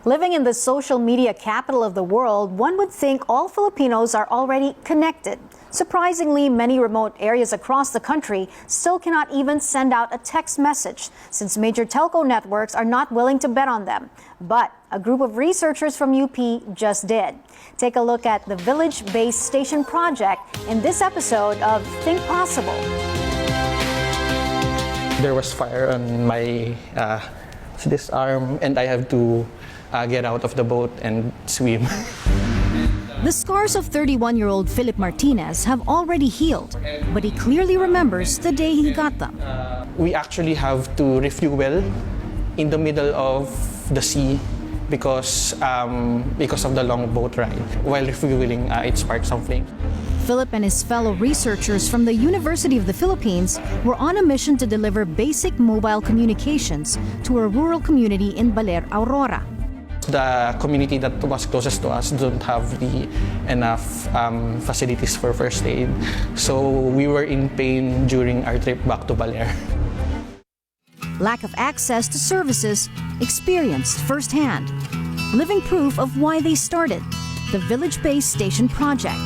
Living in the social media capital of the world, one would think all Filipinos are already connected. Surprisingly, many remote areas across the country still cannot even send out a text message since major telco networks are not willing to bet on them. But a group of researchers from UP just did. Take a look at the village-based station project in this episode of Think Possible. There was fire on my this arm, and I have to get out of the boat and swim. The scars of 31-year-old Philip Martinez have already healed, but he clearly remembers the day he got them. We actually have to refuel in the middle of the sea because of the long boat ride. While refueling, it sparked something. Philip and his fellow researchers from the University of the Philippines were on a mission to deliver basic mobile communications to a rural community in Baler, Aurora. The community that was closest to us don't have enough facilities for first aid. So we were in pain during our trip back to Baler. Lack of access to services experienced firsthand. Living proof of why they started the village-based station project.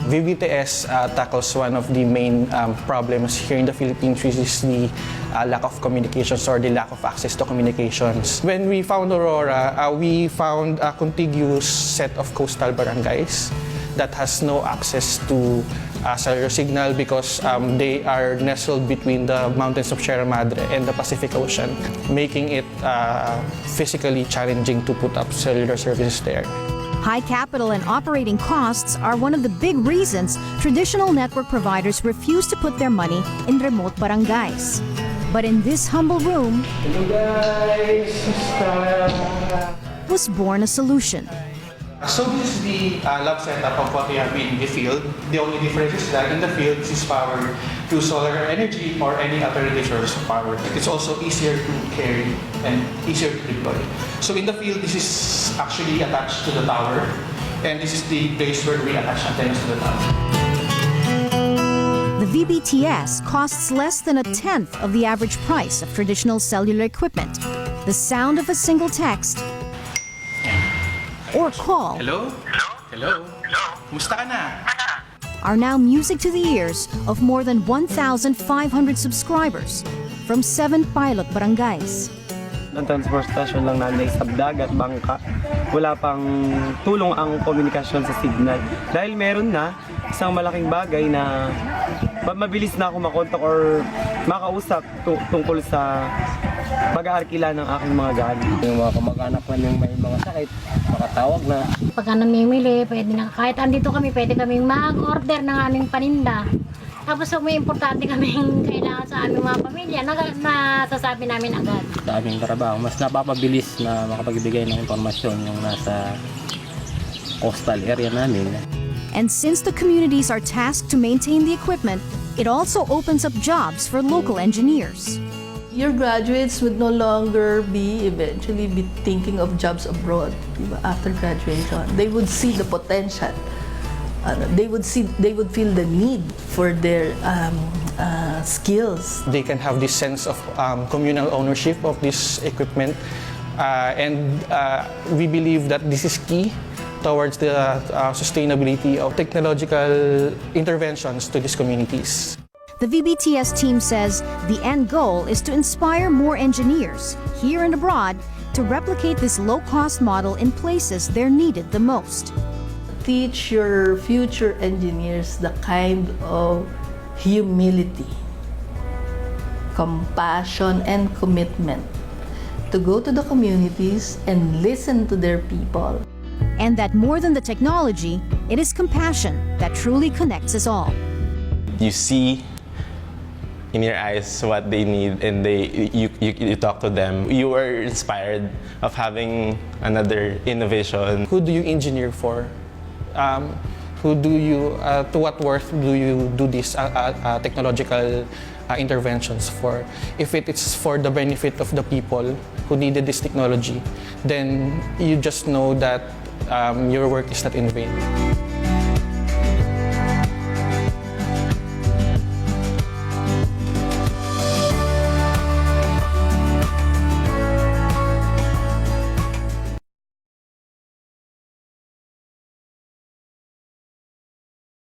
VBTS tackles one of the main problems here in the Philippines, which is the lack of communications or the lack of access to communications. When we found Aurora, we found a contiguous set of coastal barangays that has no access to cellular signal because they are nestled between the mountains of Sierra Madre and the Pacific Ocean, making it physically challenging to put up cellular services there. High capital and operating costs are one of the big reasons traditional network providers refuse to put their money in remote barangays. But in this humble room, hello guys! was born a solution. So this is the lab setup of what we have in the field. The only difference is that in the field, this is powered through solar energy or any alternative source of power. It's also easier to carry and easier to deploy. So in the field, this is actually attached to the tower, and this is the place where we attach antennas to the tower. The VBTS costs less than a tenth of the average price of traditional cellular equipment. The sound of a single text or call Hello? Hello? Kumusta ka na? are now music to the ears of more than 1,500 subscribers from 7 pilot barangays. Ang transportasyon lang namin ay sabdag at bangka. Wala pang tulong ang komunikasyon sa signal. Dahil meron na isang malaking bagay na mabilis na ako makontak or makausap tungkol sa pag-aarkila ng aking mga gamit. Yung mga kamag-anak man yung may mga sakit, makatawag na. Pagka namimili, pwede na, kahit andito kami, pwede kaming mag-order ng aming paninda. Tapos kung may importante kaming kailangan sa aming mga pamilya, nasasabi namin agad. Sa aming trabaho, mas napapabilis na makapagbigay ng informasyon yung nasa coastal area namin. And since the communities are tasked to maintain the equipment, it also opens up jobs for local engineers. Your graduates would no longer eventually be thinking of jobs abroad, diba? After graduation. They would see the potential. They would feel the need for their skills. They can have this sense of communal ownership of this equipment, and we believe that this is key towards the sustainability of technological interventions to these communities. The VBTS team says the end goal is to inspire more engineers, here and abroad, to replicate this low-cost model in places they're needed the most. Teach your future engineers the kind of humility, compassion, and commitment to go to the communities and listen to their people. And that more than the technology, it is compassion that truly connects us all. You see in your eyes what they need, and you talk to them. You are inspired of having another innovation. Who do you engineer for? To what worth do you do these technological interventions for? If it is for the benefit of the people who needed this technology, then you just know that your work is not in vain.